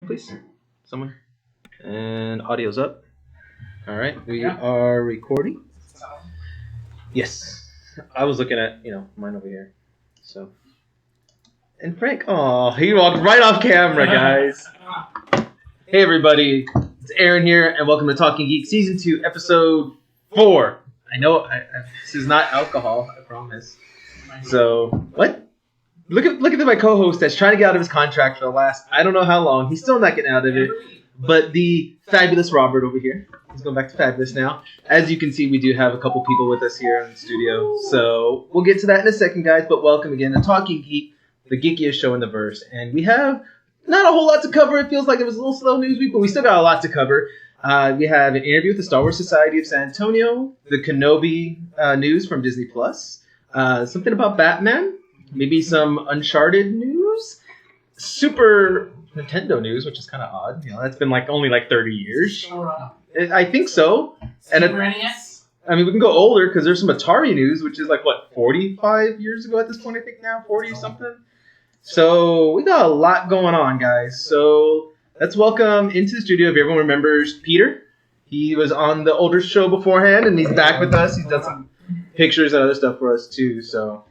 please? Someone? And audio's up. All right, we are recording. Yes, I was looking at mine over here. So, and Frank, oh, he walked right off camera, guys. Hey everybody, it's Aaron here, and welcome to Talkin Geek Season 2, Episode 4. I know this is not alcohol, I promise. So, what? Look at my co-host that's trying to get out of his contract for the last I don't know how long. He's still not getting out of it. But the fabulous Robert over here, he's going back to fabulous now. As you can see, we do have a couple people with us here in the studio. So we'll get to that in a second, guys. But welcome again to Talking Geek, the geekiest show in the verse. And we have not a whole lot to cover. It feels like it was a little slow news week, but we still got a lot to cover. We have an interview with the Star Wars Society of San Antonio, the Kenobi news from Disney Plus, something about Batman, maybe some Uncharted news, Super Nintendo news, which is kind of odd. That's been only 30 years. I think so. And I mean, we can go older because there's some Atari news, which is 45 years ago at this point. I think now 40 something. So we got a lot going on, guys. So let's welcome into the studio, if everyone remembers, Peter. He was on the older show beforehand, and he's back with us. He's done some pictures and other stuff for us too. So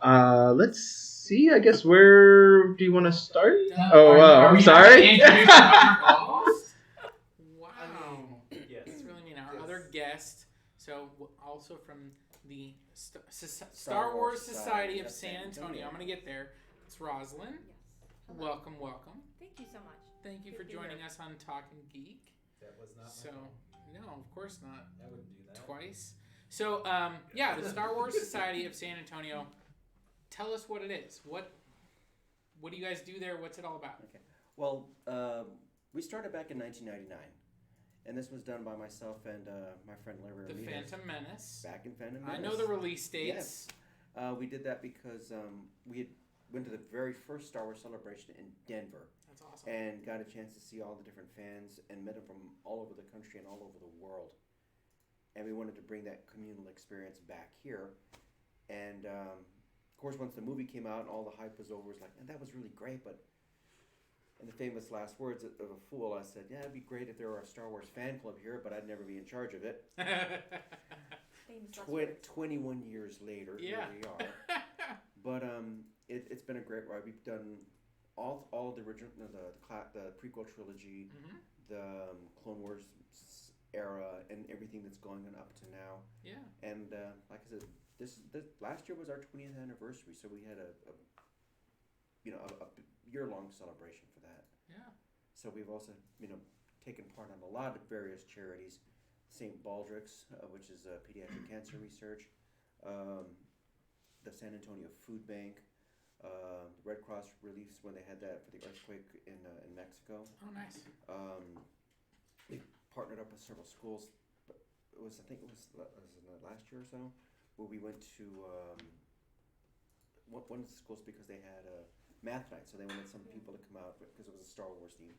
let's see. I guess where do you want to start? I'm sorry. Wow. Yes. It's really neat. Our other guest, so also from the Star Wars Society of San Antonio. I'm going to get there. It's Rosalind. Yes. Welcome. Thank you so much. Thank you for joining us on Talkin Geek. That was not No, of course not. I wouldn't do that. Twice. So, the Star Wars Society of San Antonio. Tell us what it is. What do you guys do there? What's it all about? Okay. Well, we started back in 1999, and this was done by myself and my friend Larry. The Ramirez. Phantom Menace. Back in Phantom Menace. I know the release dates. Yes. We did that because we went to the very first Star Wars celebration in Denver. That's awesome. And got a chance to see all the different fans and met them from all over the country and all over the world. And we wanted to bring that communal experience back here. And of course, once the movie came out and all the hype was over, it was like, and that was really great, but in the famous last words of a fool, I said, yeah, it'd be great if there were a Star Wars fan club here, but I'd never be in charge of it. 21 years later, here we are. But it's been a great ride. We've done all the original, the prequel trilogy, the Clone Wars era, and everything that's going on up to now. Yeah. And like I said, this last year was our 20th anniversary, so we had a year-long celebration for that. Yeah. So we've also taken part on a lot of various charities, St. Baldrick's, which is pediatric cancer research, the San Antonio Food Bank, the Red Cross reliefs when they had that for the earthquake in Mexico. Oh, nice. We partnered up with several schools. But I think it was last year or so, where we went to one of the schools because they had a math night, so they wanted some people to come out because it was a Star Wars theme.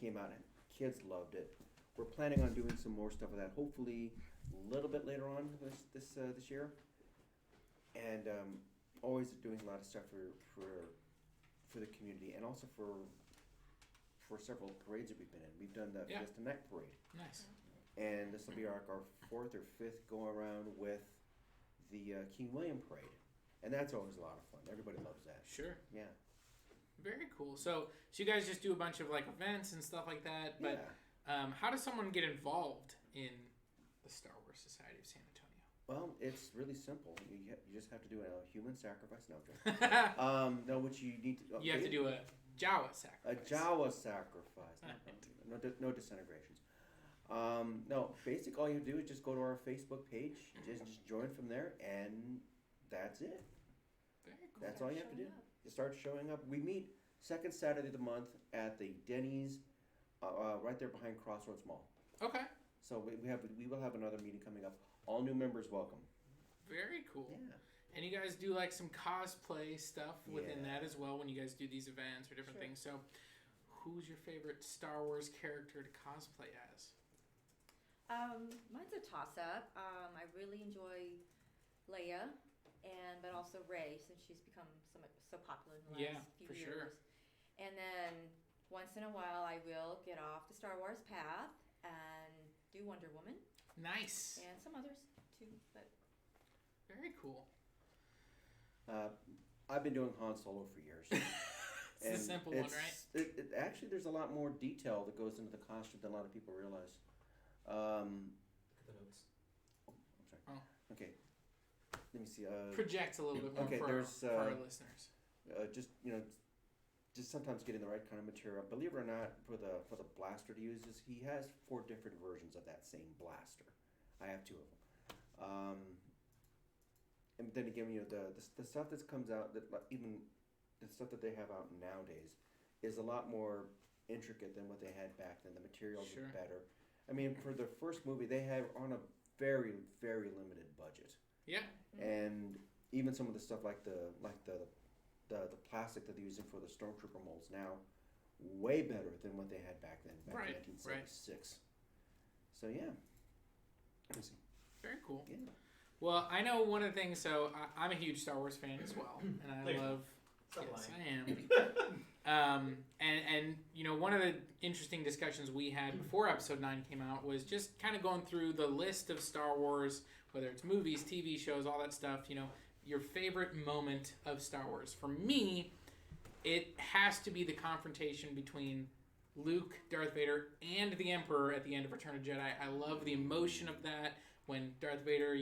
Came out and kids loved it. We're planning on doing some more stuff with that, hopefully a little bit later on this year. And always doing a lot of stuff for the community, and also for several parades that we've been in. We've done the Fiesta Night Parade. Nice. And this will be our fourth or fifth go around with the King William Parade. And that's always a lot of fun. Everybody loves that. Sure. Yeah. Very cool. So you guys just do a bunch of events and stuff like that. But how does someone get involved in the Star Wars Society of San Antonio? Well, it's really simple. You just have to do a human sacrifice. No, which you need to. You have to do a Jawa sacrifice. A Jawa sacrifice. No disintegrations. No, basically all you have to do is just go to our Facebook page, just join from there, and that's it. Very cool. That's all you have to do. You start showing up. We meet second Saturday of the month at the Denny's, right there behind Crossroads Mall. Okay. So we will have another meeting coming up. All new members welcome. Very cool. Yeah. And you guys do some cosplay stuff within that as well when you guys do these events or different things. So, who's your favorite Star Wars character to cosplay as? Mine's a toss-up. I really enjoy Leia, but also Rey, since she's become so popular in the last few years. Sure. And then once in a while I will get off the Star Wars path and do Wonder Woman Nice. and some others too. But Very cool. I've been doing Han Solo for years. It's a simple one, right? Actually, there's a lot more detail that goes into the costume than a lot of people realize. Look at the notes. I'm sorry. Oh. Okay. Let me see. Project a little bit more okay, for our listeners. Just sometimes getting the right kind of material. Believe it or not, for the blaster he uses, he has 4 different versions of that same blaster. I have 2 of them. And then again, the stuff that comes out, that even the stuff that they have out nowadays, is a lot more intricate than what they had back then. The materials Sure. are better. I mean, for the first movie, they have on a very, very limited budget. Yeah. And even some of the stuff like the plastic that they're using for the Stormtrooper molds now, way better than what they had back then, in 1976. So yeah. Let me see. Very cool. Yeah. Well, I know one of the things. So I'm a huge Star Wars fan as well, and I love. Stop Yes, lying. I am. And one of the interesting discussions we had before Episode 9 came out was just kind of going through the list of Star Wars, whether it's movies, TV shows, all that stuff. Your favorite moment of Star Wars. For me, it has to be the confrontation between Luke, Darth Vader, and the Emperor at the end of Return of Jedi. I love the emotion of that. When Darth Vader,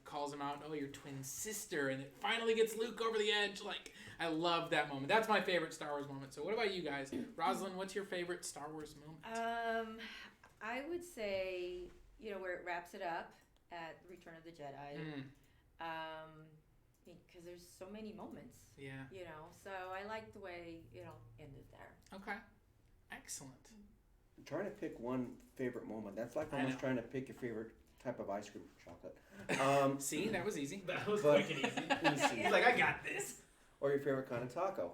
calls him out, oh, your twin sister, and it finally gets Luke over the edge. Like, I love that moment. That's my favorite Star Wars moment. So what about you guys? Rosalind, what's your favorite Star Wars moment? I would say, where it wraps it up at Return of the Jedi. Because there's so many moments. Yeah. So I like the way, ended there. Okay. Excellent. Trying to pick one favorite moment. That's like I almost know. trying to pick your favorite type of ice cream, chocolate. See, that was easy. That was But- quick and easy. Let me see. He's like, I got this. Or your favorite kind of taco.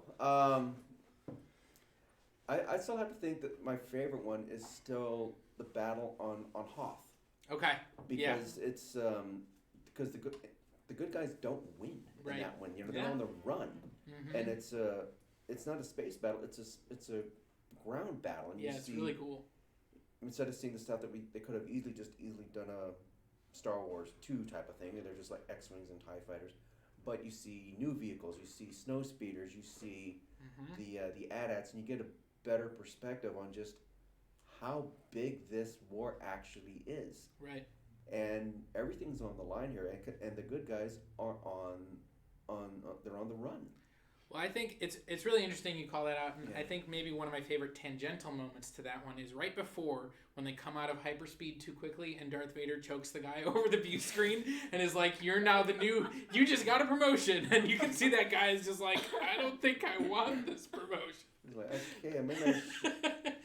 I still have to think that my favorite one is still the battle on Hoth, Okay. Yeah. because it's because the good guys don't win Right. in that one. They're Yeah. on the run, Mm-hmm. and it's not a space battle. It's a ground battle, and Yeah, you it's see, really cool. instead of seeing the stuff that they could have easily done a Star Wars 2 type of thing, they're just like X-wings and TIE fighters, but you see new vehicles, you see snow speeders, you see Mm-hmm. the AT-ATs, and you get a better perspective on just how big this war actually is, Right. and everything's on the line here, and the good guys are they're on the run. Well, I think it's really interesting you call that out, and Yeah. I think maybe one of my favorite tangential moments to that one is right before when they come out of hyperspeed too quickly and Darth Vader chokes the guy over the view screen and is like, "You're now the new. You just got a promotion," and you can see that guy is just like, "I don't think I want this promotion." He's like, okay, I'm in there.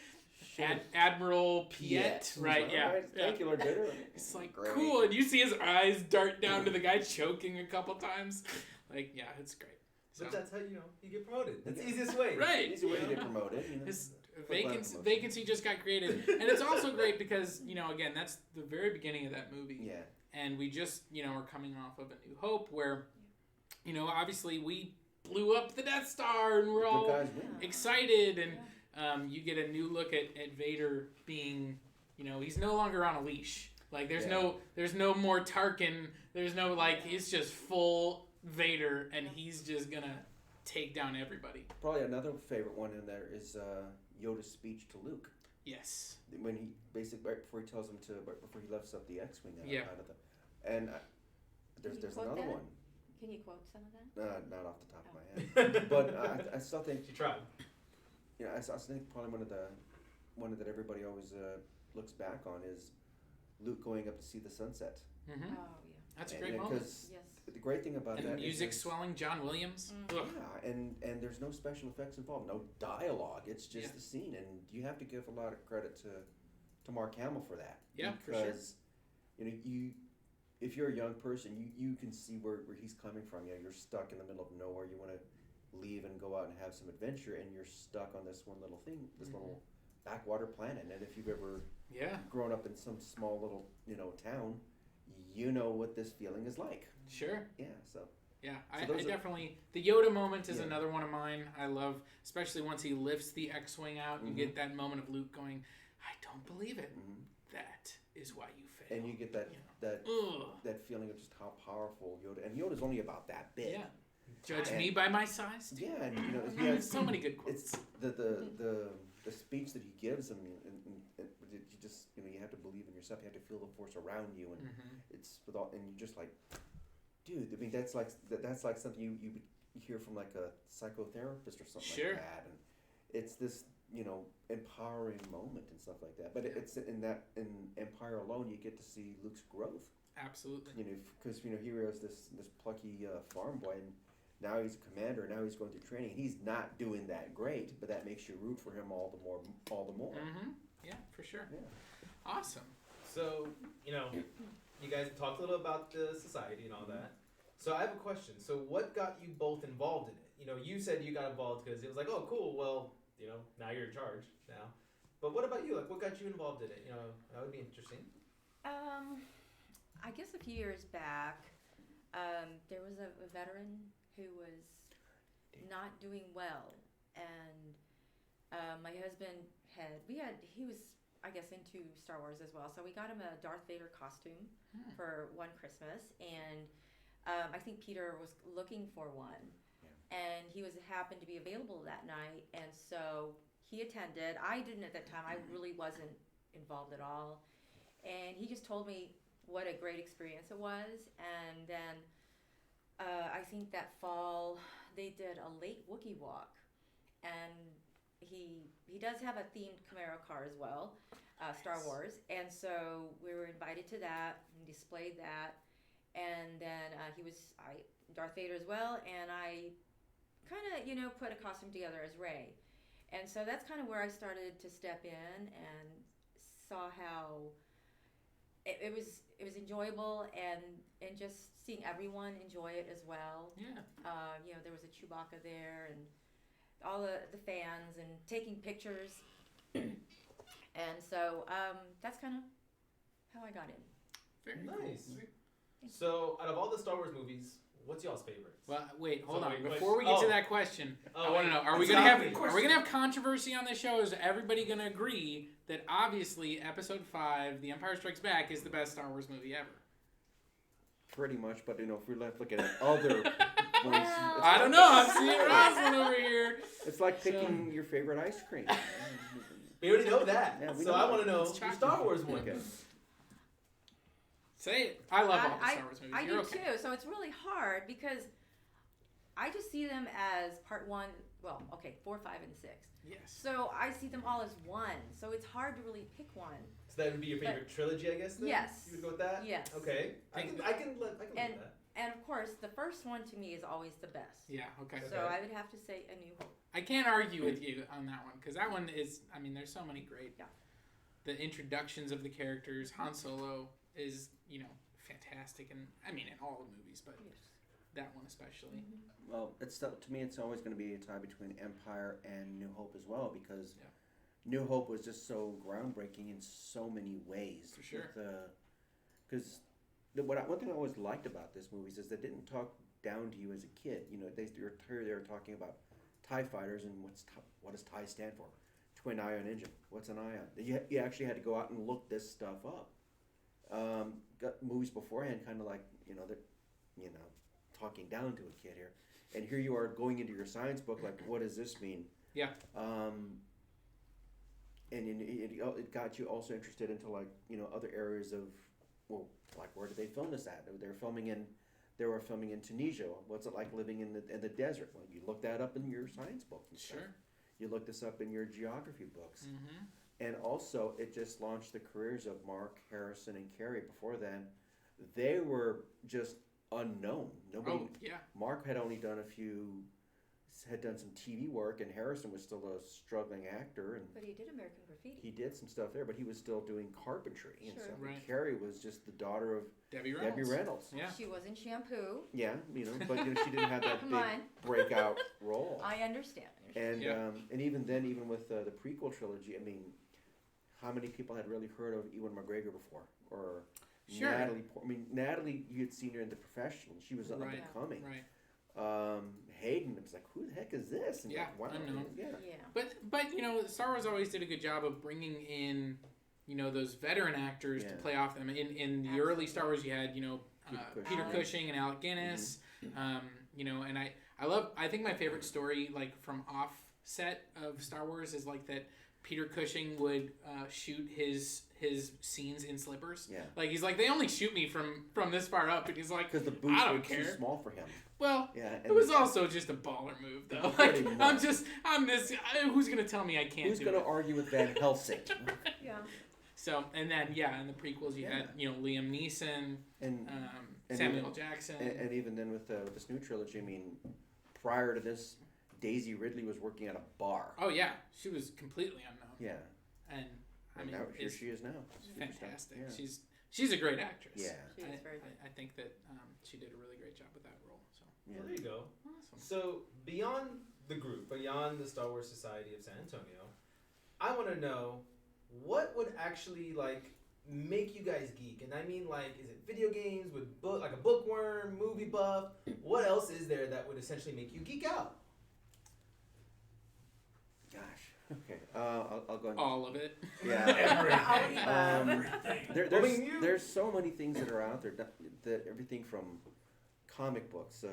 Admiral Piet, right? Like, Yeah. "All right, thank you, Lord Vader." It's like Great. cool, and you see his eyes dart down to the guy choking a couple times. Like, yeah, it's great. So, But that's how you get promoted. That's the Yeah. easiest way. right. Easy way to get promoted. His Promotion. vacancy just got created, and it's also great because again, that's the very beginning of that movie, Yeah. and we just are coming off of A New Hope, where obviously we blew up the Death Star, and we're The all good guys win. excited, and you get a new look at Vader being, he's no longer on a leash. Like there's Yeah. no more Tarkin. There's no he's just full Vader, and he's just gonna take down everybody. Probably another favorite one in there is Yoda's speech to Luke Yes. when he basically right before he lifts up the X-wing Yeah. out of and there's you quote another that? one. Can you quote some of that? Not off the top of my head, but I still think She tried. I still think probably one that everybody always looks back on is Luke going up to see the sunset. Mm-hmm. Oh, yeah. That's a And- great and moment. 'cause Yes. the great thing about And that the music is swelling, John Williams. Ugh. yeah, and there's no special effects involved, no dialogue. It's just Yeah. the scene, and you have to give a lot of credit to Mark Hamill for that. Yeah, for sure. because if you're a young person, you can see where he's coming from. You're stuck in the middle of nowhere. You want to leave and go out and have some adventure, and you're stuck on this one little thing, this little backwater planet. And if you've ever Yeah, grown up in some small little town, you know what this feeling is like. sure. Yeah, so Yeah, So I definitely... The Yoda moment is another one of mine. I love, especially once he lifts the X-Wing out, you get that moment of Luke going, I don't believe it. That is why you failed. And you get that that feeling of just how powerful Yoda... And Yoda's only about that big. Yeah. Judge me by my size? Yeah, and he has so many good quotes. It's the speech that he gives him, and you just, you have to believe in yourself. You have to feel the force around you, and it's with all, and you're just like, dude. I mean, that's like something you hear from like a psychotherapist or something like that, and it's this empowering moment and stuff like that. But it's in Empire alone, you get to see Luke's growth. Absolutely. Because here he was this plucky farm boy, and now he's a commander. Now he's going through training. He's not doing that great, but that makes you root for him all the more. Yeah, for sure. Yeah. Awesome. So, you guys talked a little about the society and all that. So I have a question. So what got you both involved in it? You said you got involved because it was like, oh, cool. Well, now you're in charge now. But what about you? Like, what got you involved in it? That would be interesting. I guess a few years back, there was a veteran who was not doing well, and my husband he was, I guess, into Star Wars as well, so we got him a Darth Vader costume for one Christmas, and I think Peter was looking for one, and he happened to be available that night, and so he attended. I didn't at that time. I really wasn't involved at all, and he just told me what a great experience it was, and then I think that fall they did a late Wookiee walk, and he does have a themed Camaro car as well, Star Wars, and so we were invited to that and displayed that, and then Darth Vader as well, and I kind of put a costume together as Rey, and so that's kind of where I started to step in and saw how it was enjoyable, and just seeing everyone enjoy it as well. Yeah. There was a Chewbacca there, and all the fans, and taking pictures, and so that's kind of how I got in. Very nice. Cool. So, out of all the Star Wars movies, what's y'all's favorites? Well, wait, hold So on. wait, Before we get to that question, I want to know: Are we gonna have controversy on this show? Is everybody gonna agree that obviously Episode 5, The Empire Strikes Back, is the best Star Wars movie ever? Pretty much, but if we're looking at other movies, I don't know. I'm seeing Roslyn over here. It's like picking your favorite ice cream. We already know that. Yeah, so I want to know your Star Wars one. Okay. Say it. I love all the Star Wars movies. I do too. So it's really hard because I just see them as part 1. Well, okay, 4, 5, and 6. Yes. So I see them all as one. So it's hard to really pick one. So that would be your favorite trilogy, I guess. Then? Yes. You would go with that. Yes. Okay. I can live with that. And of course, the first one to me is always the best. Yeah. Okay. So I would have to say A New Hope. I can't argue with you on that one because that one is. I mean, there's so many great. Yeah. The introductions of the characters. Han Solo is fantastic, and I mean in all the movies, but that one especially. Well, to me, it's always going to be a tie between Empire and New Hope as well, because New Hope was just so groundbreaking in so many ways. For sure. Because one thing I always liked about this movies is they didn't talk down to you as a kid. They were talking about TIE fighters and what does TIE stand for? Twin ion engine. What's an ion? You actually had to go out and look this stuff up. Got movies beforehand, kind of like they're talking down to a kid here, and here you are going into your science book like, what does this mean? Yeah. And it got you also interested into other areas of, well, like where did they film this at? They were filming in Tunisia. What's it like living in the desert? Well, you look that up in your science book and stuff. Sure. You look this up in your geography books. Mm-hmm. And also, it just launched the careers of Mark, Harrison, and Carrie. Before then, they were just unknown. Nobody. Oh, yeah. Mark had only done some TV work, and Harrison was still a struggling actor. But he did American Graffiti. He did some stuff there, but he was still doing carpentry and Sure. stuff. Right. And Carrie was just the daughter of Debbie Reynolds. Yeah. She was in Shampoo. Yeah, but she didn't have that Come big on. breakout role. I understand. And even then, even with the prequel trilogy, I mean, how many people had really heard of Ewan McGregor before, or Sure. Natalie? I mean, Natalie, you had seen her in The Professional; she was up and coming. Right. Hayden, it's like, who the heck is this? And Yeah, like, wow. unknown. Yeah. But Star Wars always did a good job of bringing in those veteran actors to play off them. In the early Star Wars, you had Peter Cushing and Alec Guinness. And I think my favorite story from offset of Star Wars is that Peter Cushing would shoot his scenes in slippers. Yeah. He's like, they only shoot me from this far up, and he's like, because the boots I don't were care. too small for him. Well, yeah, it was also just a baller move, though. I'm this. Who's gonna tell me I can't? Who's gonna argue with Van Helsing? Yeah. So in the prequels you had Liam Neeson and Samuel Jackson, and even then with this new trilogy, I mean, prior to this, Daisy Ridley was working at a bar. Oh yeah, she was completely unknown. Yeah. And now here she is now. Fantastic. Yeah. She's a great actress. Yeah. She is very good. I think that she did a really great job with that role. So Yeah. Well, there you go. awesome. So beyond the group, beyond the Star Wars Society of San Antonio, I want to know what would actually make you guys geek. And I mean, is it video games with like a bookworm, movie buff? What else is there that would essentially make you geek out? Gosh. Okay. I'll go. All of it. Yeah. Everything. There's so many things that are out there. That everything from comic books,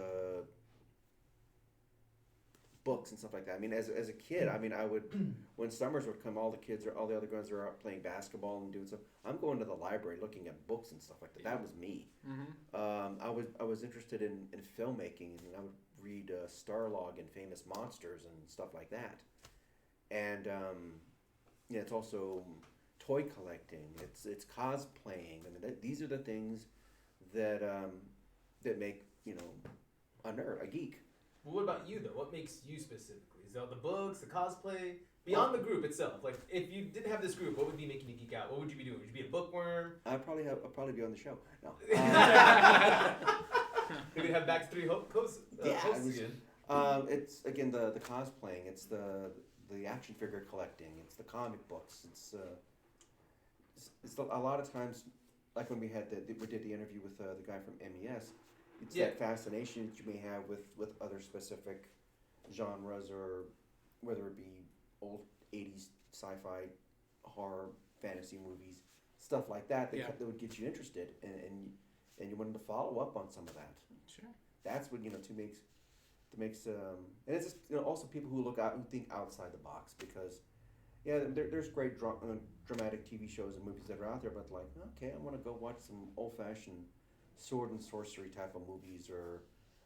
books and stuff like that. I mean, as a kid, I mean, I would when summers would come, all the other guys are out playing basketball and doing stuff. I'm going to the library looking at books and stuff like that. That was me. Mm-hmm. I was interested in filmmaking, and I would read Starlog and Famous Monsters and stuff like that. And it's also toy collecting. It's cosplaying. I mean, these are the things that that make a nerd, a geek. Well, what about you though? What makes you specifically? Is it the books, the cosplay, beyond the group itself? If you didn't have this group, what would be making you geek out? What would you be doing? Would you be a bookworm? I'll probably be on the show. No. Maybe have back to three hosts again. It's again the cosplaying. It's the action figure collecting. It's the comic books. It's a lot of times, like when we did the interview with the guy from MES. It's that fascination that you may have with other specific genres, or whether it be old 80s sci-fi, horror, fantasy movies, stuff like that that would get you interested, and you wanted to follow up on some of that. Sure. That's what makes and it's just, also people who think outside the box, because there's great dramatic TV shows and movies that are out there, but okay, I want to go watch some old-fashioned sword and sorcery type of movies, or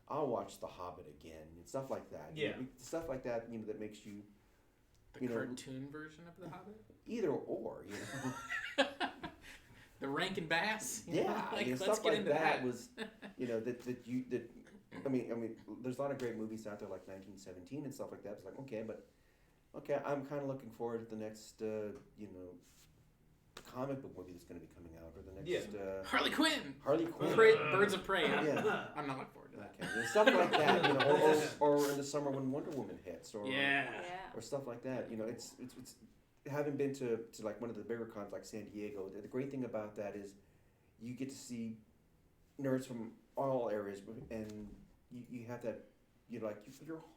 I'll watch The Hobbit again and stuff like that. Yeah. Stuff like that, that makes you the cartoon version of The Hobbit. Either or, The Rankin Bass. Let's stuff get into that was, I mean, there's a lot of great movies out there like 1917 and stuff like that. It's like, okay, I'm kind of looking forward to the next, comic book movie that's going to be coming out, or the next Harley Quinn. Birds of Prey. Yeah. I'm not looking forward to that. Okay. And stuff like that, or in the summer when Wonder Woman hits, or stuff like that. It's having been to like one of the bigger cons like San Diego. The great thing about that is you get to see nerds from all areas, and you have that. You're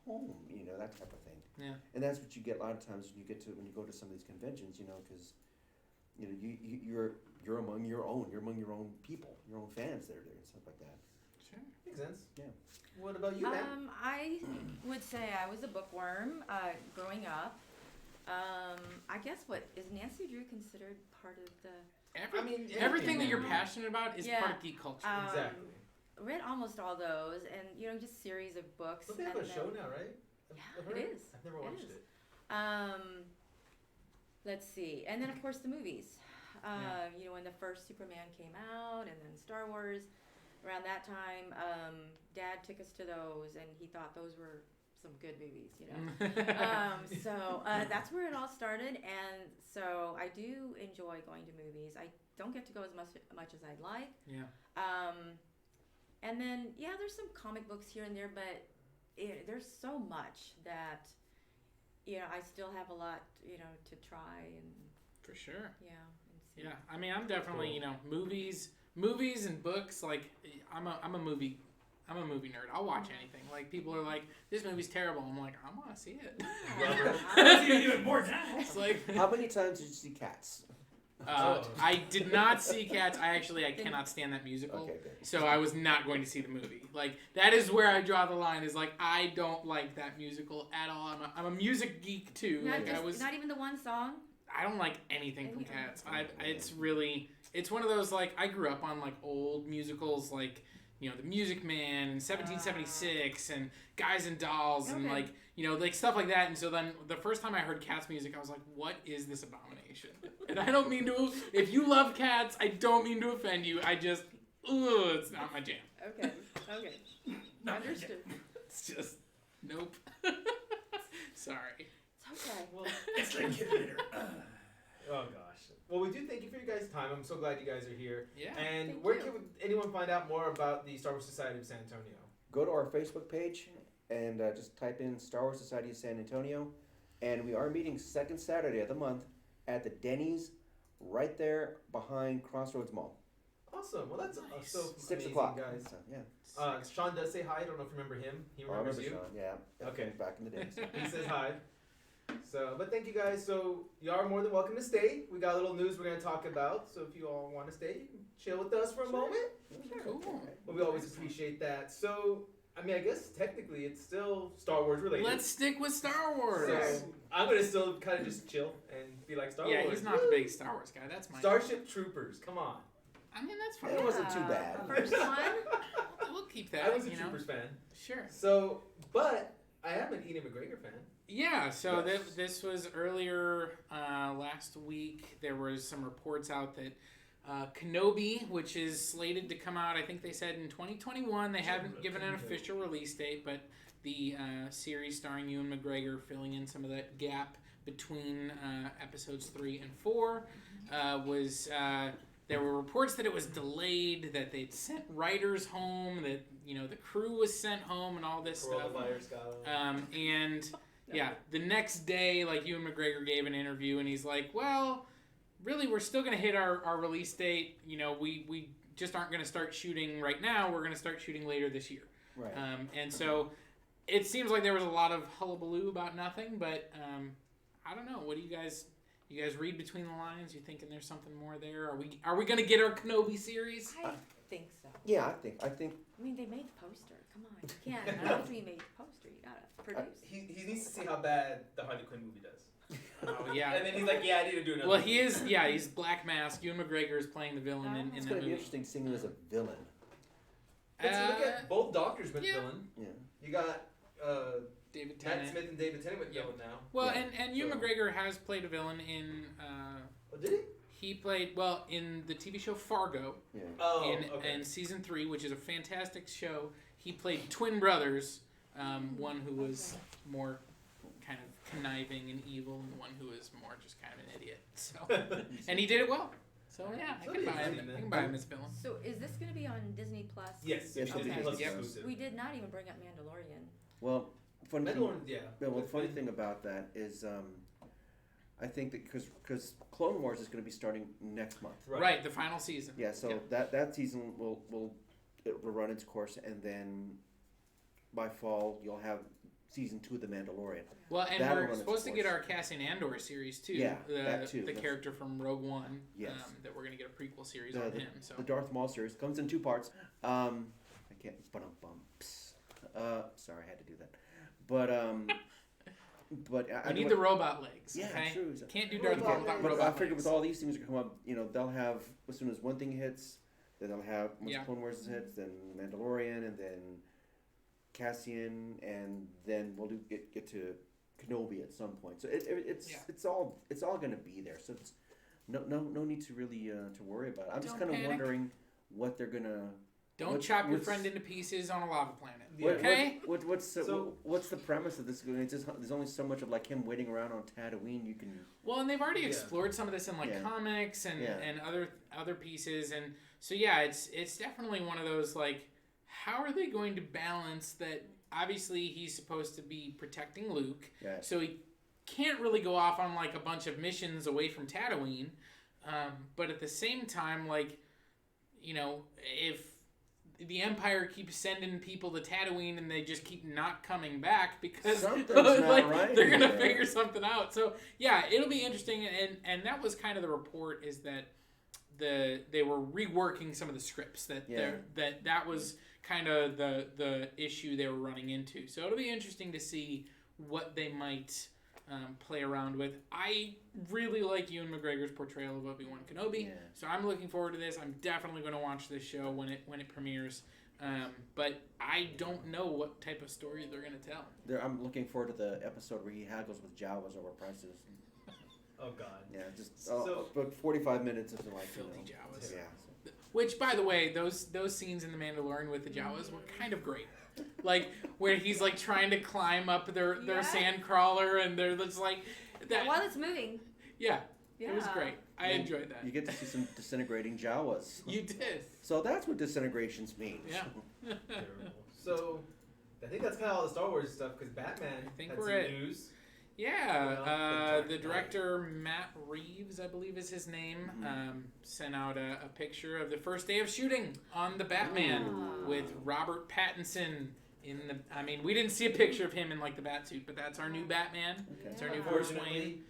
home, that type of thing. Yeah. And that's what you get a lot of times when you go to some of these conventions, because you're among your own people, your own fans that are there and stuff like that. Sure. Makes sense. Yeah. What about you, man? I would say I was a bookworm growing up. I guess is Nancy Drew considered part of the? Everything that you're passionate about is part of geek culture. Exactly. Read almost all those, and just series of books. But they have a show now, right? Yeah, it is. I've never watched it. Let's see, and then of course the movies. When the first Superman came out, and then Star Wars. Around that time, Dad took us to those, and he thought those were some good movies, So that's where it all started, and so I do enjoy going to movies. I don't get to go as much as I'd like. Yeah. And then there's some comic books here and there, but there's so much that I still have a lot to try and. For sure. Yeah. And yeah, I mean, I'm definitely movies and books. Like I'm a movie I'm a movie nerd. I'll watch anything. Like people are like, this movie's terrible. I'm like, I want to see it. I see it even more now. It's like, How many times did you see Cats? I did not see Cats. I cannot stand that musical. Okay, good. So I was not going to see the movie. Like that is where I draw the line. Is like I don't like that musical at all. I'm a music geek too. Not even the one song. I don't like anything from Cats. It's one of those like I grew up on like old musicals like The Music Man and 1776 and Guys and Dolls and like like stuff like that. And so then the first time I heard Cats music, I was like, what is this abomination? And I don't mean to. If you love Cats, I don't mean to offend you. I just it's not my jam. Okay. Understood. It's just nope. Sorry. It's okay. Well, It's like get later. oh gosh. Well, we do thank you for your guys' time. I'm so glad you guys are here. Yeah. And Thank where you. can anyone find out more about the Star Wars Society of San Antonio? Go to our Facebook page and just type in Star Wars Society of San Antonio. And we are meeting second Saturday of the month at the Denny's right there behind Crossroads Mall. Awesome. Well, that's Nice. so 6 amazing, o'clock. guys. So, yeah. Sean does say hi. I don't know if you remember him. He Oh, I remembers remember you. Sean. Yeah. Okay. Back in the day. So. He says hi. So, but thank you guys. So, you are more than welcome to stay. We got a little news we're going to talk about. So, if you all want to stay, you can chill with us for a moment. Cool. But we always appreciate that. So, I mean, I guess technically it's still Star Wars related. Let's stick with Star Wars. So, I'm going to still kind of just chill and be like Star Wars. He's not the big Star Wars guy. That's my Starship Troopers. Come on. I mean, that's fine. It wasn't too bad. First one. We'll keep that. I was a you know? Troopers fan. Sure. So, but I am an Ian McGregor fan. Yeah, so Yes. this was earlier last week. There was some reports out that Kenobi, which is slated to come out, I think they said in 2021. They haven't given an official release date, but the series starring Ewan McGregor filling in some of that gap between episodes 3 and 4 was... there were reports that it was delayed, that they'd sent writers home, that the crew was sent home, and all this stuff. Coronavirus got him. And yeah, the next day, like Ewan McGregor gave an interview, and he's like, "Well, really, we're still gonna hit our release date. We just aren't gonna start shooting right now. We're gonna start shooting later this year." Right. And so it seems like there was a lot of hullabaloo about nothing, but I don't know. What do you guys? You guys read between the lines? You thinking there's something more there? Are we gonna get our Kenobi series? I think so. Yeah, I think I mean, they made the poster. Come on, you can't. After you made the poster, you gotta produce. He needs to see how bad the Harley Quinn movie does. Oh yeah. And then he's like, yeah, I need to do another Well, movie. he's Black Mask. Ewan McGregor is playing the villain in it's that going to be movie. interesting seeing him as a villain. But you look at both Doctors went yeah. villain. Yeah. You got David Matt Tennant. Smith and David Tennant went Yeah. villain now. Well, Yeah. and Ewan So- McGregor has played a villain in. Oh, did he? He played in the TV show Fargo Yeah. Oh, in okay. season 3, which is a fantastic show. He played twin brothers, one who was more kind of conniving and evil, and one who was more just kind of an idiot. So, and he did it well. So yeah, I So can he buy is him. then. I can buy him as villain. So is this going to be on Disney Plus? Yes, Yes, it's okay. Disney Plus Yep. exclusive. We did not even bring up Mandalorian. Well, funny thing, Mandalorian, yeah. well, the It's funny been- thing about that is, I think that because Clone Wars is going to be starting next month. Right, the final season. Yeah, so Yeah. that season will run its course, and then by fall you'll have season 2 of The Mandalorian. Well, and That'll we're run its supposed to get course. our Cassian Andor series too. Yeah, the, that too. The That's- character from Rogue One. Yes. That we're gonna get a prequel series The- on him. So The Darth Maul series comes in 2 parts. I can't. Sorry, I had to do that. But I we need know the robot legs. Yeah, okay? true. Can't do Darth Maul Robot without legs. But robot I figure legs. with all these things that come up, they'll have as soon as one thing hits, then they'll have once Yeah. Clone Wars hits, then Mandalorian, and then Cassian, and then we'll get to Kenobi at some point. So it's all going to be there. So it's no need to really to worry about it. I'm just Don't kind of panic. wondering what they're gonna. Don't What- chop your what's- friend into pieces on a lava planet. Yeah. Okay? What's the premise of this? It's just, there's only so much of like him waiting around on Tatooine. You can. Well, and they've already Yeah. explored some of this in like Yeah. comics and, Yeah. and other pieces, and so yeah, it's definitely one of those like, how are they going to balance that? Obviously, he's supposed to be protecting Luke, Yeah. so he can't really go off on like a bunch of missions away from Tatooine, but at the same time, like, if the Empire keeps sending people to Tatooine and they just keep not coming back because Something's not right they're gonna here. figure something out. So yeah, it'll be interesting. And that was kind of the report, is that they were reworking some of the scripts, that was kind of the issue they were running into. So it'll be interesting to see what they might play around with. I really like Ewan McGregor's portrayal of Obi-Wan Kenobi, so I'm looking forward to this. I'm definitely going to watch this show when it premieres. But I don't know what type of story they're going to tell. I'm looking forward to the episode where he haggles with Jawas over prices. Oh God. Yeah, just about 45 minutes of like Filthy Jawas. Yeah. Which, by the way, those scenes in The Mandalorian with the Jawas were kind of great. Like, where he's, like, trying to climb up their sand crawler, and they're just like... that. While it's moving. Yeah, it was great. I enjoyed that. You get to see some disintegrating Jawas. You did. So that's what disintegrations means. Yeah. Terrible. So, I think that's kind of all the Star Wars stuff, because Batman had some news. Yeah, the director, Matt Reeves, I believe is his name, sent out a picture of the first day of shooting on the Batman with Robert Pattinson in the... I mean, we didn't see a picture of him in, like, the Batsuit, but that's our new Batman. Okay. It's our new Bruce Wayne.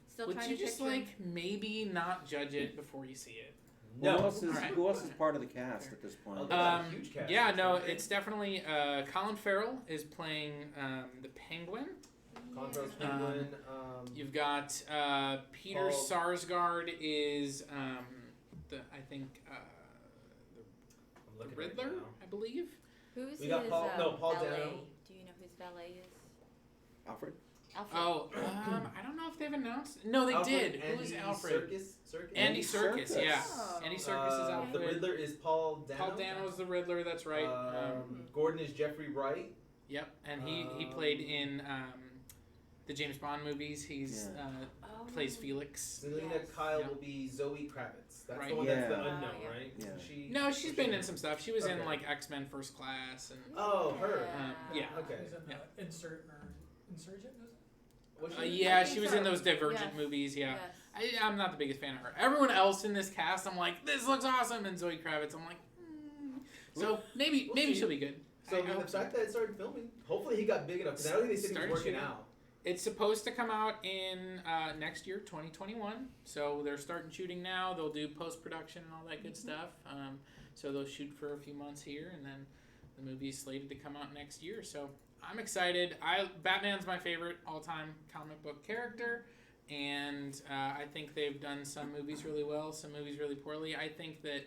Still Would trying you to just, picture like, maybe not judge it before you see it? No. Who else is part of the cast at this point? Huge cast. Yeah, no, it's definitely... Colin Farrell is playing the Penguin. Colin Farrell's Penguin. You've got Peter Paul- Sarsgaard is the I'm looking Riddler, right now. I believe. Who's We got his Paul valet? Dano. Do you know whose valet is? Alfred? Alfred. Oh, I don't know if they've announced. No, they Alfred, did. Andy Who's Alfred? Serkis? Andy Serkis, yeah. Oh. Andy Serkis is Alfred. The Riddler is Paul Dano. Paul Dano is the Riddler. That's right. Gordon is Jeffrey Wright. Yep, and he played in the James Bond movies. He's plays Felix. Selena Kyle will be Zoe Kravitz. That's Right. the one that's the Yeah. unknown, Yeah. right? Yeah. No, she's been in some stuff. She was in Okay. like X-Men First Class and Oh, her. yeah. Okay. He's in Yeah. Insurgent, is it? Was yeah, I she think was so. in those Divergent Yes. movies. Yeah. Yes. I'm not the biggest fan of her. Everyone else in this cast, I'm like, this looks awesome. And Zoe Kravitz, I'm like, So maybe We'll see. she'll be good. So I the hope so. fact that it started filming, hopefully he got big enough. Because I don't think they said he Started was working shooting. out. It's supposed to come out in next year, 2021. So they're starting shooting now. They'll do post-production and all that good stuff. So they'll shoot for a few months here, and then the movie's slated to come out next year. So I'm excited. Batman's my favorite all-time comic book character, and I think they've done some movies really well, some movies really poorly. I think that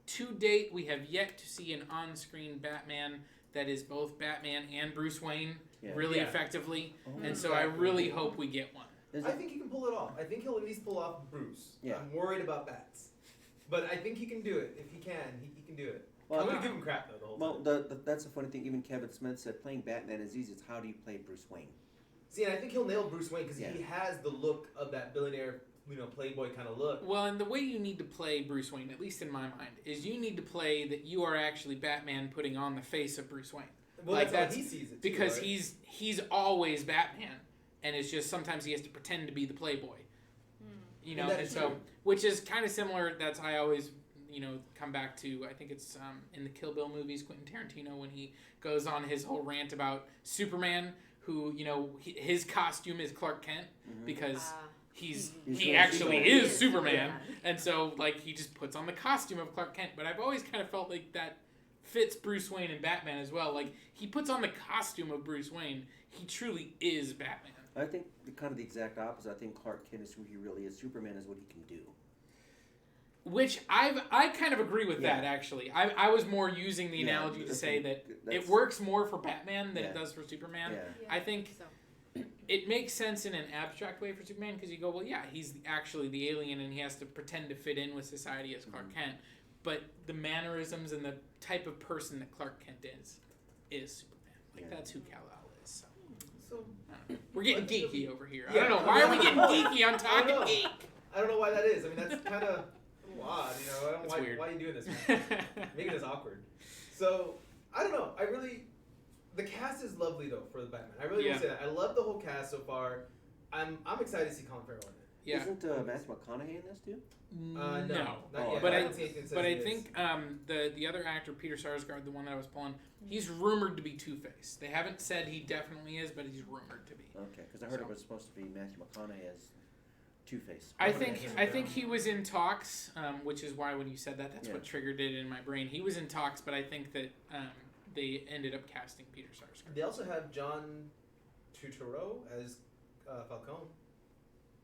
to date, we have yet to see an on-screen Batman that is both Batman and Bruce Wayne really Yeah. effectively. Oh. And so I really hope we get one. Is I it- think he can pull it off. I think he'll at least pull off Bruce. Yeah. I'm worried about bats. But I think he can do it. If he can, he can do it. Well, I'm going to give him crap, though, the whole Well, time. that's the funny thing. Even Kevin Smith said playing Batman is easy. It's how do you play Bruce Wayne? See, and I think he'll nail Bruce Wayne because Yeah. he has the look of that billionaire, playboy kind of look. Well, and the way you need to play Bruce Wayne, at least in my mind, is you need to play that you are actually Batman putting on the face of Bruce Wayne. Well, Like, that's how he sees it, too, Because right? he's always Batman, and it's just sometimes he has to pretend to be the playboy. You know, And that and is so true. which is kind of similar. That's I always come back to. I think it's in the Kill Bill movies, Quentin Tarantino, when he goes on his whole rant about Superman, who his costume is Clark Kent because He's he so actually Superman. is Superman, and so like he just puts on the costume of Clark Kent. But I've always kind of felt like that fits Bruce Wayne and Batman as well. Like he puts on the costume of Bruce Wayne, he truly is Batman. I think kind of the exact opposite. I think Clark Kent is who he really is. Superman is what he can do. Which I kind of agree with Yeah. that actually. I was more using the Yeah, analogy to that's say what- that that's- it works more for Batman than it Yeah. does for Superman. Yeah. I think So. it makes sense in an abstract way for Superman because you go, well, yeah, he's actually the alien and he has to pretend to fit in with society as Clark Kent. But the mannerisms and the type of person that Clark Kent is Superman. Like Yeah. that's who Kal-El is. So So, we're getting geeky over here. I Yeah. don't know why are we getting geeky on I Talkin don't know. Geek. I don't know why that is. I mean, that's kind of odd, I don't That's why, weird. why are you doing this, man? Making this awkward. So, I don't know. The cast is lovely, though, for the Batman. I really Yeah. will say that. I love the whole cast so far. I'm excited to see Colin Farrell in it. Yeah. Isn't Matthew McConaughey in this too? No, not Oh, yet. But I I, haven't seen anything that says but I he is. think the other actor, Peter Sarsgaard, the one that I was pulling, he's rumored to be Two-Face. They haven't said he definitely is, but he's rumored to be. Okay, because I heard it was supposed to be Matthew McConaughey as Two-Face. I think he was in talks, which is why when you said that, that's Yeah. what triggered it in my brain. He was in talks, but I think that they ended up casting Peter Sarsgaard. They also have John Turturro as Falcone.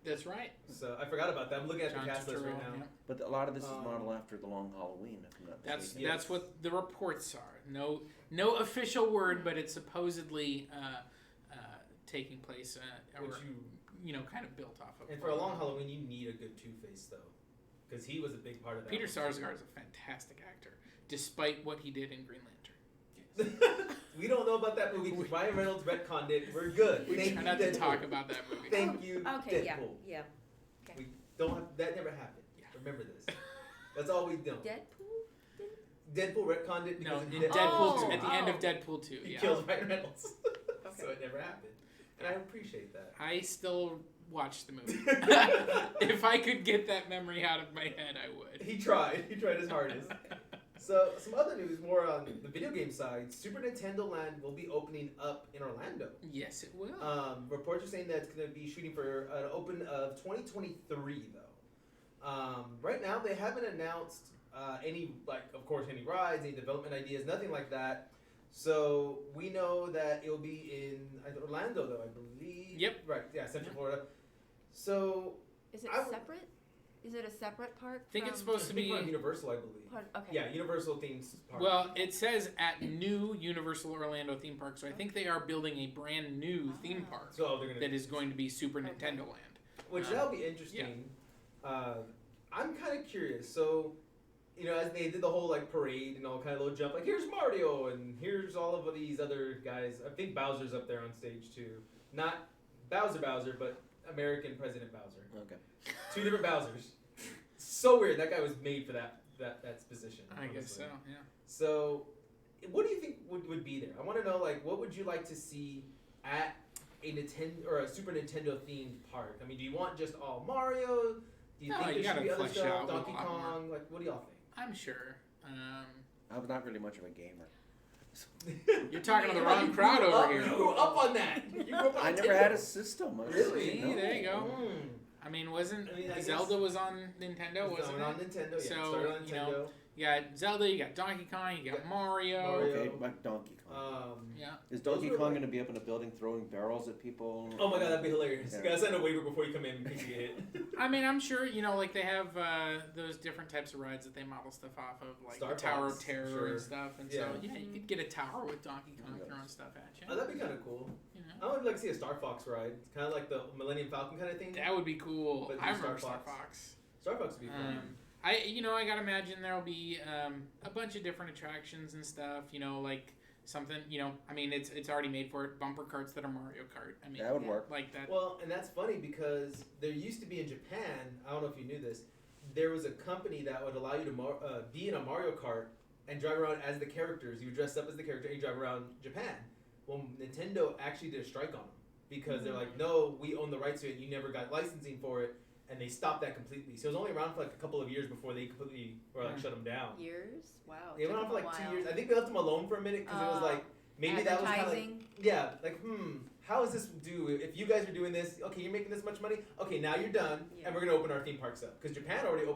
That's right. So I forgot about that. I'm looking at John the cast list right Turturro, now. yeah. But a lot of this is modeled after The Long Halloween, if I'm not mistaken. That's what the reports are. No official word, but it's supposedly taking place Which or kind of built off of. and for a Long Halloween, you need a good Two-Face though, because he was a big part of that. Peter one. Sarsgaard is a fantastic actor, despite what he did in Green Lantern. We don't know about that movie because Ryan Reynolds retconned it. We're good. We Thank try you, not to Deadpool. talk about that movie. Thank you, Okay, Deadpool. yeah. We don't have, that never happened. Yeah. Remember this. That's all we know. Deadpool? Deadpool retconned it No, because Deadpool 2, Oh, at the end of oh. Deadpool 2. he Yeah. kills Ryan Reynolds. Okay. So it never happened. And I appreciate that. I still watch the movie. If I could get that memory out of my head, I would. He tried. He tried his hardest. So, some other news more on the video game side. Super Nintendo Land will be opening up in Orlando. Yes, it will. Reports are saying that it's going to be shooting for an open of 2023, though. Right now, they haven't announced any rides, any development ideas, nothing like that. So, we know that it'll be in Orlando, though, I believe. Yep. Right, yeah, Central Florida. So, Is it I would- separate? Is it a separate park? I think it's from- supposed to be. part of Universal, I believe. Okay. Yeah, Universal themes park. Well, it says at new Universal Orlando theme park, so I think they are building a brand new theme park So they're gonna that is going to be Super Okay. Nintendo Land. Which that'll be interesting. I'm kind of curious. So, as they did the whole parade and all kind of little jump, here's Mario and here's all of these other guys. I think Bowser's up there on stage too. Not Bowser, but American President Bowser. Okay. Two different Bowsers. So weird. That guy was made for that position. I guess so. honestly. Yeah. So, what do you think would be there? I want to know what would you like to see at a Nintendo or a Super Nintendo themed park? I mean, do you want just all Mario? Do you No, think you there should gotta be other flesh stuff? out a Donkey lot more. Kong? What do y'all I'm sure. I'm not really much of a gamer. think? You're talking to the You wrong crowd grew over up- here. You grew up on that. You grew up on I never Nintendo. had a system. Really? No. There you go. Mm. I mean, wasn't I mean, I guess- Zelda was on Nintendo, It's wasn't on it? Nintendo, yeah. So, Started on you Nintendo. know, You got Zelda, you got Donkey Kong, you got Mario. Mario. Okay, like Donkey Kong. Yeah. Is Donkey those were Kong like- going to be up in a building throwing barrels at people? Oh my god, that'd be hilarious. Yeah. You gotta sign a waiver before you come in and get hit. I mean, I'm sure, like they have those different types of rides that they model stuff off of, like Star the Tower of Fox, Terror sure. and stuff. And Yeah. so, yeah, you could get a tower with Donkey Kong Yeah. throwing stuff at you. Oh, that'd be kind of cool. You know? I would like to see a Star Fox ride. It's kind of like the Millennium Falcon kind of thing. That would be cool. But do I Star remember Star Fox. Fox. Star Fox would be fun. I gotta imagine there'll be a bunch of different attractions and stuff. Like something. I mean, it's already made for it. Bumper carts that are Mario Kart. I mean, That would work. like that. Well, and that's funny because there used to be in Japan, I don't know if you knew this, there was a company that would allow you to be in a Mario Kart and drive around as the characters. You would dress up as the character and you drive around Japan. Well, Nintendo actually did a strike on them because they're like, no, we own the rights to it. You never got licensing for it. And they stopped that completely. So it was only around for like a couple of years before they completely shut them down. Years? Wow. They went on took for them a like 2 while. years. I think they left them alone for a minute because it was like, maybe that was kind of like, Advertising. how does this do? If you guys are doing this, okay, you're making this much money. Okay, now you're done, and we're gonna open our theme parks up because Japan already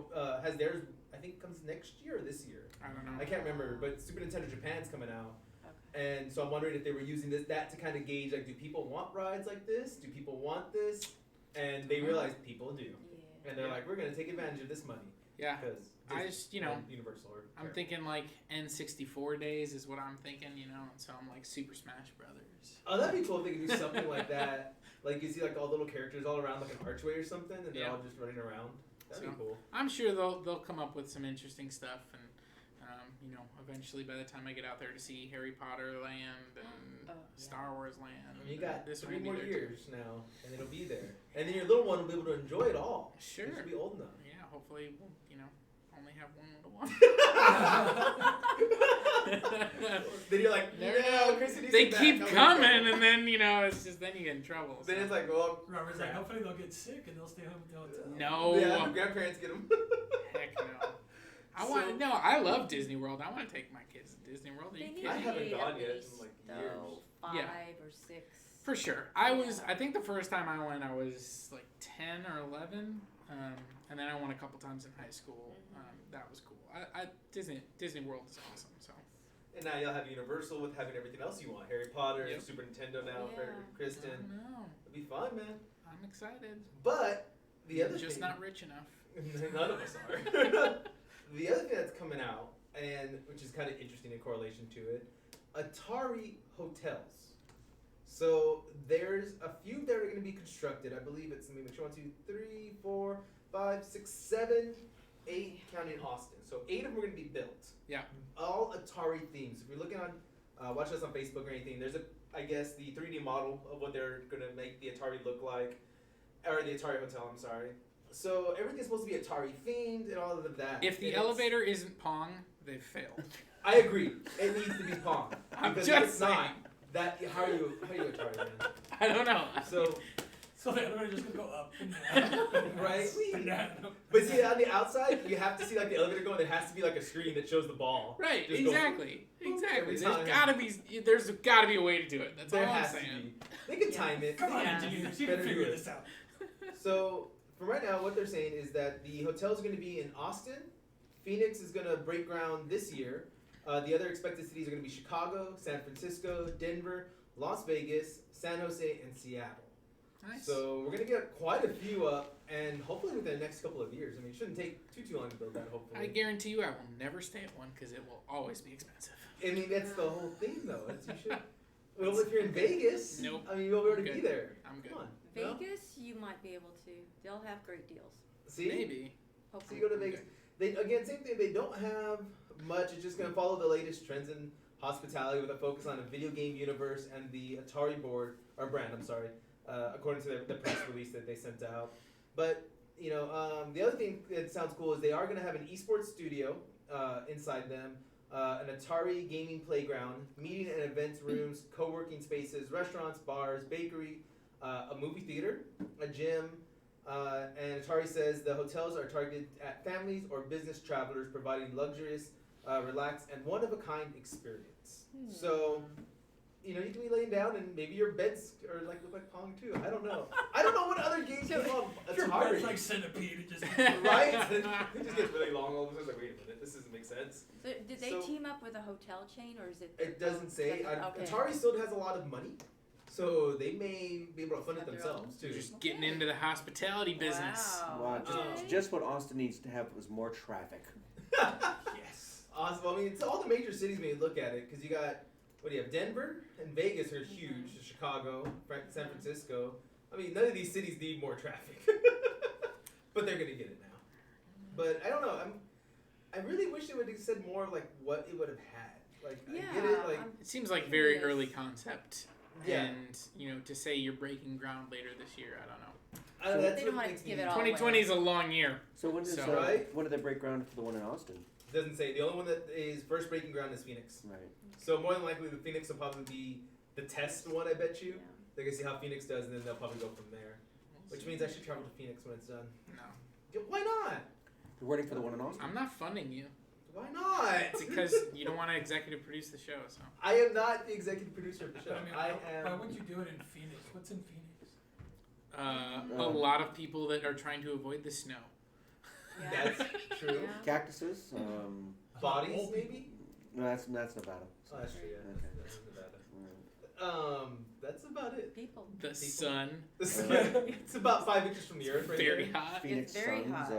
has theirs. I think comes next year or this year. I don't know. I can't remember, but Super Nintendo Japan's coming out, Okay. and so I'm wondering if they were using that to kind of gauge do people want rides like this? Do people want this? And they realized people do, Yeah. and they're like, we're gonna take advantage of this money Yeah. because I just, Universal. Or I'm thinking like N64 days is what I'm thinking, and so I'm like Super Smash Brothers. Oh, that'd be cool if they could do something like that. Like you see all little characters all around like an archway or something, and they're Yeah. all just running around. That'd be cool. I'm sure they'll come up with some interesting stuff, and eventually by the time I get out there to see Harry Potter Land and yeah. Star Wars Land, You got this 3 one more either. years now, and it'll be there. And then your little one will be able to enjoy it all. Sure. She'll be old enough. Yeah, hopefully we'll only have one little one. Then you're like, no, Kristen, They keep coming, and then it's just then you get in trouble. Then it's like, well, Robert's like, hopefully they'll get sick and they'll stay home at the hotel. No. Yeah, grandparents get them. Heck no. I love Disney World. I want to take my kids to Disney World. Are you kidding I me? haven't gone yet in Least, like though, years. 5 or 6. For sure. I think the first time I went, I was like 10 or 11. And then I went a couple times in high school. That was cool. Disney World is awesome. So. And now you'll have Universal with having everything else you want. Harry Potter, Yep. Super Nintendo now for Kristen. I don't know. It'll be fun, man. I'm excited. But the other Just thing, not rich enough. none of us are. The other thing that's coming out, and which is kind of interesting in correlation to it, Atari hotels. So there's a few that are going to be constructed. I believe it's, let me make sure, 1, 2, 3, 4, 5, 6, 7, 8, counting Austin. So 8 of them are going to be built. Yeah. All Atari themes. If you're looking on, watch us on Facebook or anything, there's the 3D model of what they're going to make the Atari look like, or the Atari hotel, I'm sorry. So everything's supposed to be Atari themed and all of that. If the elevator isn't Pong, they've failed. I agree. It needs to be Pong. I'm Because just if it's not, saying. that how are you Atari man? I don't know. So So the elevator's just gonna go up and down. Right? And down. but see on the outside you have to see like the elevator go and there has to be like a screen that shows the ball. Right, Just go exactly. every There's time. gotta be a way to do it. That's There all I'm has to saying. be. They can time it. Come on, Yeah. engineers, you Better can do figure it. this out. So for right now, what they're saying is that the hotel's going to be in Austin. Phoenix is going to break ground this year. The other expected cities are going to be Chicago, San Francisco, Denver, Las Vegas, San Jose, and Seattle. Nice. So we're going to get quite a few up, and hopefully within the next couple of years. I mean, it shouldn't take too long to build that, hopefully. I guarantee you I will never stay at one because it will always be expensive. I mean, that's the whole thing, though. You should. Well, if you're in Vegas, Nope. I mean, you'll already I'm be good. there. I'm good. Come on. No? Vegas, you might be able to. They'll have great deals. See? Maybe. So Hopefully. you go to Vegas. They again, same thing. They don't have much. It's just gonna follow the latest trends in hospitality with a focus on a video game universe and the Atari board or brand. I'm sorry, according to the press release that they sent out. But the other thing that sounds cool is they are gonna have an esports studio inside them, an Atari gaming playground, meeting and events rooms, co-working spaces, restaurants, bars, bakery, a movie theater, a gym. And Atari says the hotels are targeted at families or business travelers, providing luxurious, relaxed, and one-of-a-kind experience. So, you can be laying down and maybe your beds are look like Pong too. I don't know. I don't know what other games came on Your Atari. bed's like Centipede. It just Right? It just gets really long all of a sudden. Like, wait a minute, this doesn't make sense. So did they So- team up with a hotel chain or is it? It doesn't say. Okay. Atari still has a lot of money, so they may be able to fund it Have their themselves too. Just getting into the hospitality business. Wow. Wow, just what Austin needs to have is more traffic. yes. Awesome. I mean, it's all the major cities when you look at it, because you got, what do you have? Denver and Vegas are huge. Chicago, San Francisco. I mean, none of these cities need more traffic, but they're gonna get it now. But I don't know. I really wish they would have said more of like what it would have had. Like I get it. Like It seems like very Yes. early concept. Yeah. And, to say you're breaking ground later this year, I don't know. that's They don't what want to makes give me- it all 2020 is a long year. So when does So- Right? when did they break ground for the one in Austin? Doesn't say. The only one that is first breaking ground is Phoenix. Right. So more than likely, the Phoenix will probably be the test one. I bet you. Yeah. They're gonna see how Phoenix does, and then they'll probably go from there. Which means I should travel to Phoenix when it's done. No. Yeah, why not? You're waiting for the one in Austin. I'm not funding you. Why not? It's because you don't want to executive produce the show, so. I am not the executive producer of the show. But I mean, I why am. would you do it in Phoenix? What's in Phoenix? A lot of people that are trying to avoid the snow. Yeah. That's true. Yeah. Cactuses. Bodies, Old maybe. No, that's Nevada. Oh, that's true. Yeah, Okay. that's Nevada. Right. That's about it. People. The sun, It's about 5 inches from the earth, right very there. hot. Phoenix very Suns. hot.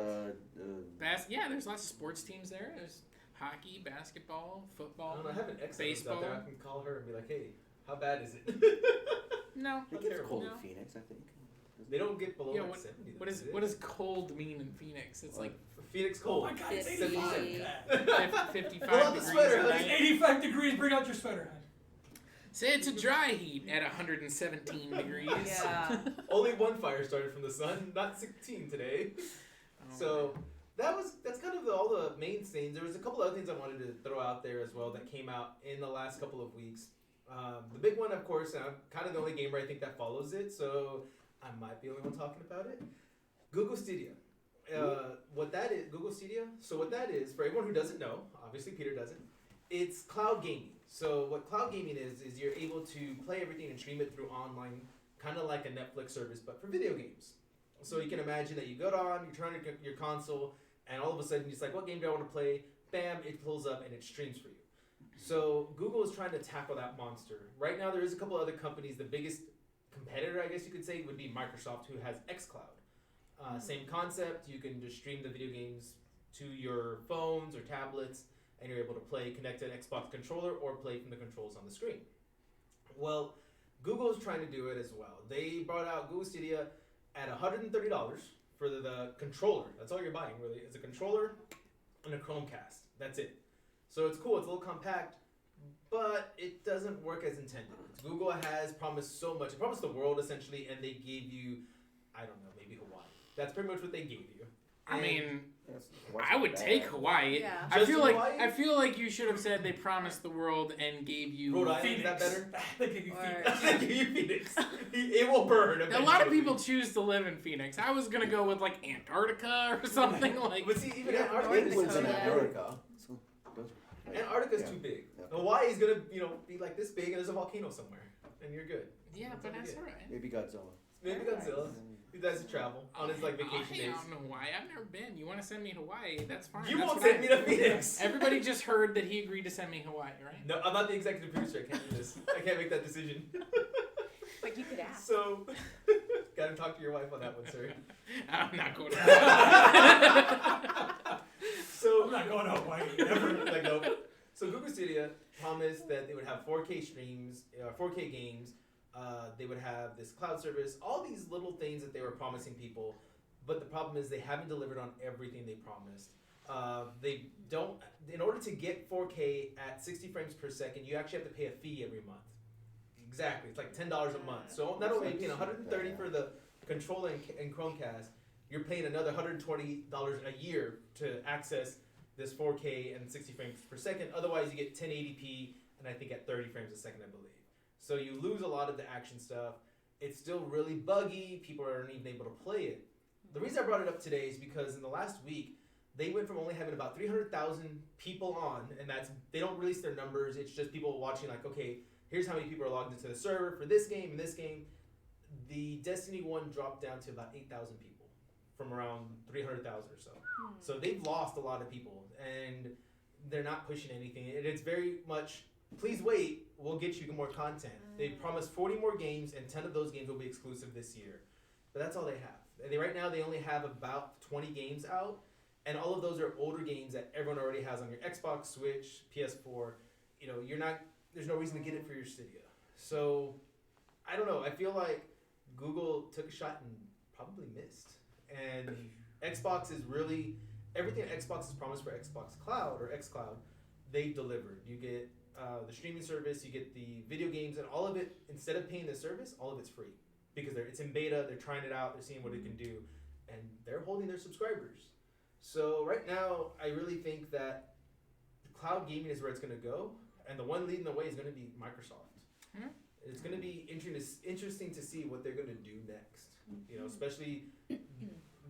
Yeah, there's lots of sports teams there. There's hockey, basketball, I football. don't know. I have an ex out Baseball. there. I can call her and be like, "Hey, how bad is it?" No. It gets terrible. cold No. in Phoenix, I think. They don't get below Yeah, like what- 70. What does cold mean in Phoenix? It's like Phoenix Oh cold? my God, it's 50. 85. 55 Pull out the degrees. sweater, at honey. It's night. 85 degrees. Bring out your sweater, hon. Say it's a dry heat at 117 degrees. Yeah. Only one fire started from the sun, not 16 today. Oh, So, that's kind of all the main things. There was a couple other things I wanted to throw out there as well that came out in the last couple of weeks. The big one, of course, and I'm kind of the only gamer I think that follows it, so I might be the only one talking about it. Google Stadia. What that is, Google Stadia. So what that is, for everyone who doesn't know, obviously Peter doesn't, it's cloud gaming. So what cloud gaming is you're able to play everything and stream it through online, kind of like a Netflix service, but for video games. So you can imagine that you go on, you turn your console, and all of a sudden, you're just like, what game do I want to play? Bam, it pulls up and it streams for you. So Google is trying to tackle that monster. Right now, there is a couple other companies. The biggest competitor, I guess you could say, would be Microsoft, who has xCloud. Same concept. You can just stream the video games to your phones or tablets, and you're able to play, connect to an Xbox controller, or play from the controls on the screen. Well, Google is trying to do it as well. They brought out Google Stadia at $130 for the controller. That's all you're buying, really. It's a controller and a Chromecast. That's it. So it's cool. It's a little compact, but it doesn't work as intended. Google has promised so much. It promised the world, essentially, and they gave you, I don't know, maybe Hawaii. That's pretty much what they gave you. I mean, That's I would take Hawaii. Yeah. I feel like Hawaii? I feel like you should have said they promised the world and gave you Rhode Island, Phoenix. is that better? They give you Or- Phoenix. They give you Phoenix. It will burn. A lot of eventually. people choose to live in Phoenix. I was gonna go with like Antarctica or something like. But see, even Yeah, Antarctica North is England's in Dakota. America. So, Antarctica's yeah. too big. Yeah. Hawaii is gonna, be like this big, and there's a volcano somewhere, and you're good. Yeah, but that's alright. Maybe Godzilla. Maybe Godzilla. He does travel on his vacation I'll days. hang out in Hawaii. I've never been. You want to send me to Hawaii? That's fine. You That's won't what send me to Phoenix. Everybody just heard that he agreed to send me Hawaii, right? No, I'm not the executive producer. I can't do this. I can't make that decision. But you could ask. So, gotta talk to your wife on that one, sir. I'm not going to Hawaii. I'm So, not going to Hawaii. Never. like, nope. So Google Stadia promised that they would have 4K streams, 4K games. They would have this cloud service, all these little things that they were promising people. But the problem is they haven't delivered on everything they promised. They don't. In order to get 4K at 60 frames per second, you actually have to pay a fee every month. Exactly, it's like $10 a month. So not only are you paying $130 for the controller and Chromecast, you're paying another $120 a year to access this 4K and 60 frames per second. Otherwise, you get 1080p and I think at 30 frames a second, I believe. So you lose a lot of the action stuff. It's still really buggy. People aren't even able to play it. The reason I brought it up today is because in the last week, they went from only having about 300,000 people on, and they don't release their numbers. It's just people watching like, okay, here's how many people are logged into the server for this game and this game. The Destiny 1 dropped down to about 8,000 people from around 300,000 or so. So they've lost a lot of people, and they're not pushing anything. And it's very much, please wait, we'll get you more content. They promised 40 more games, and 10 of those games will be exclusive this year. But that's all they have. Right now, they only have about 20 games out, and all of those are older games that everyone already has on your Xbox, Switch, PS4. There's no reason to get it for your Stadia. So, I don't know. I feel like Google took a shot and probably missed. And Xbox is really, everything Xbox has promised for Xbox Cloud or xCloud, they delivered. You get the streaming service, you get the video games, and all of it, instead of paying the service, all of it's free. Because it's in beta, they're trying it out, they're seeing what it can do, and they're holding their subscribers. So right now, I really think that cloud gaming is where it's going to go, and the one leading the way is going to be Microsoft. Hmm. It's going to be interesting to see what they're going to do next. Especially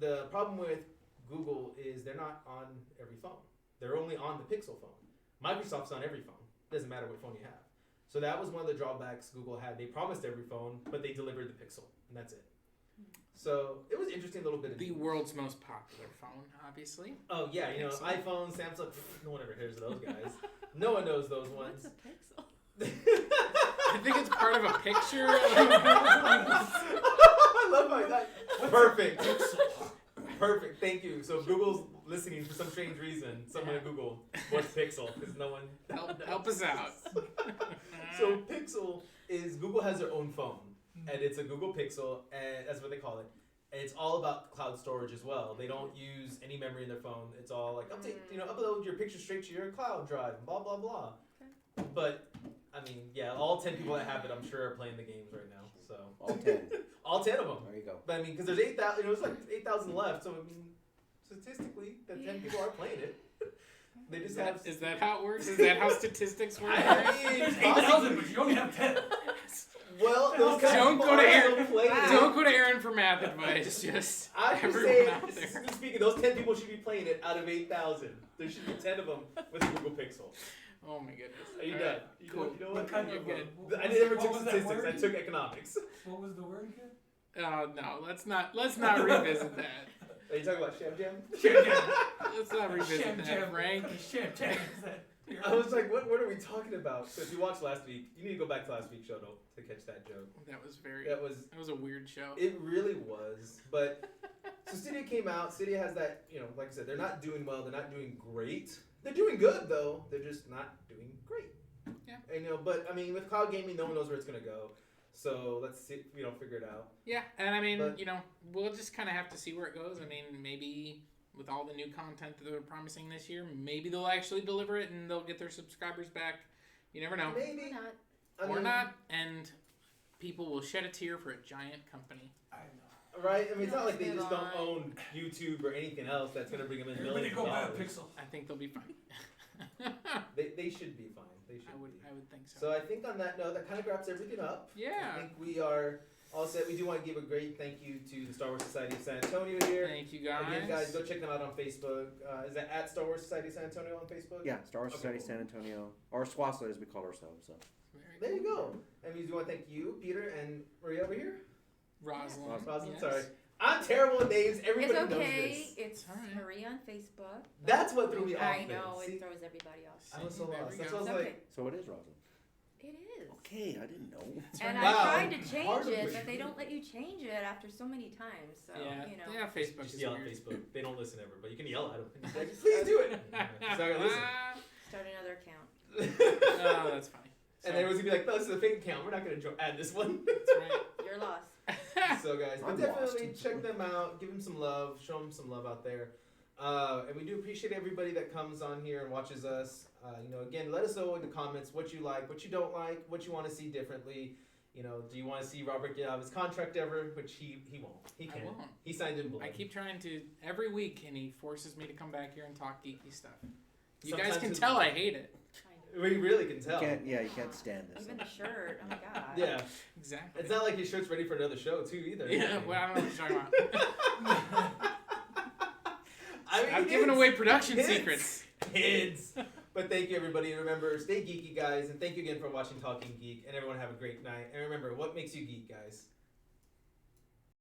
the problem with Google is they're not on every phone. They're only on the Pixel phone. Microsoft's on every phone. Doesn't matter what phone you have. So that was one of the drawbacks Google had. They promised every phone, but they delivered the Pixel, and that's it. So it was an interesting little bit of The world's most popular phone, obviously. Oh yeah, Pixel. iPhone, Samsung. No one ever hears of those guys. No one knows those ones. What's a pixel? I think it's part of a picture. I love my that. Perfect. Perfect. Thank you. So if Google's listening for some strange reason, someone at Google, what's Pixel? Because no one help us out. So Pixel is Google has their own phone, and it's a Google Pixel, and that's what they call it. And it's all about cloud storage as well. They don't use any memory in their phone. It's all like upload your picture straight to your cloud drive, and blah blah blah. Okay. But I mean, yeah, all 10 people that have it, I'm sure, are playing the games right now. So All 10. all 10 of them. There you go. But I mean, because there's 8,000, it's like 8,000 left. So I mean, statistically that 10 people are playing it. They just have. Is that how it works? Is that how statistics work? There's 8,000, but you only have 10. Well, those kind Don't of go people to are Aaron. still playing it. Don't go to Aaron for math advice. Just I'm just everyone saying, out there. statistically speaking, those 10 people should be playing it out of 8,000. There should be 10 of them with a Google Pixel. Oh my goodness. Are you All done? right, cool. You know What what? kind You're of good. I never what took was that statistics. word? I took economics. What was the word again? Oh no, let's not revisit that. Are you talking about Sham Jam? Sham Jam. Let's not revisit Sham that, Jam. Frank. Sham Jam is that. I was like, what are we talking about? So if you watched last week, you need to go back to last week's show to catch that joke. That was very. That was. That was a weird show. It really was. But so Cydia came out. Cydia has that, like I said, they're not doing well. They're not doing great. They're doing good though. They're just not doing great. Yeah. And but I mean, with cloud gaming, no one knows where it's gonna go. So let's see, figure it out. Yeah, and I mean, But- we'll just kind of have to see where it goes. I mean, maybe with all the new content that they're promising this year, maybe they'll actually deliver it and they'll get their subscribers back. You never know. Maybe. Or not. I Or mean, not, and people will shed a tear for a giant company. I know. Right? I mean, it's not like they Move just don't on. own YouTube or anything else that's gonna bring them in Everybody millions go of buy a dollars. Pixel. I think they'll be fine. They should be fine. They should I would be. think so. So I think on that note, that kind of wraps everything up. Yeah. I think we are all set. We do want to give a great thank you to the Star Wars Society of San Antonio here. Thank you guys. Again, guys, go check them out on Facebook. Is that at Star Wars Society of San Antonio on Facebook? Yeah, Star Wars Okay, Society cool. San Antonio, or SWASA as we call ourselves. So. Very There you cool. go. And we do want to thank you, Peter, and Maria over here. Rosalind. Rosalind, yes. sorry. I'm terrible with names. Everybody It's knows okay. this. It's All right. Marie on Facebook. That's what threw me off. I then. know, See, it throws everybody off. I was so There lost. we That's go. what I was It's like. okay. So it is Rosalind. It is. Okay, I didn't know. And Wow. I tried to change Hardly. it, but they don't let you change it after so many times. So, Yeah, Facebook Just is yell at weird. Facebook. They don't listen ever, but you can yell at them. I just- Please do it. So I gotta listen. Start another account. Oh, that's funny. So, And everyone's gonna be like, no, this is a fake account. We're not gonna add this one. that's right. You're lost. So guys, but I'm definitely lost. check them out. Give them some love. Show them some love out there. And we do appreciate everybody that comes on here and watches us. Again, let us know in the comments what you like, what you don't like, what you want to see differently. Do you want to see Robert get out of his contract ever? Which he won't. He I can't. won't. He signed in blood. I keep trying to every week, and he forces me to come back here and talk geeky stuff. You Sometimes guys can it's- tell I hate it. We really can You tell. you can't stand this. Even the shirt. Oh my god. Yeah. Exactly. It's not like your shirt's ready for another show too either. Yeah, well, I don't know what you're talking about. I mean, I've given away production Kids. secrets. Kids. But thank you, everybody. And remember, stay geeky, guys. And thank you again for watching Talking Geek. And everyone have a great night. And remember, what makes you geek, guys?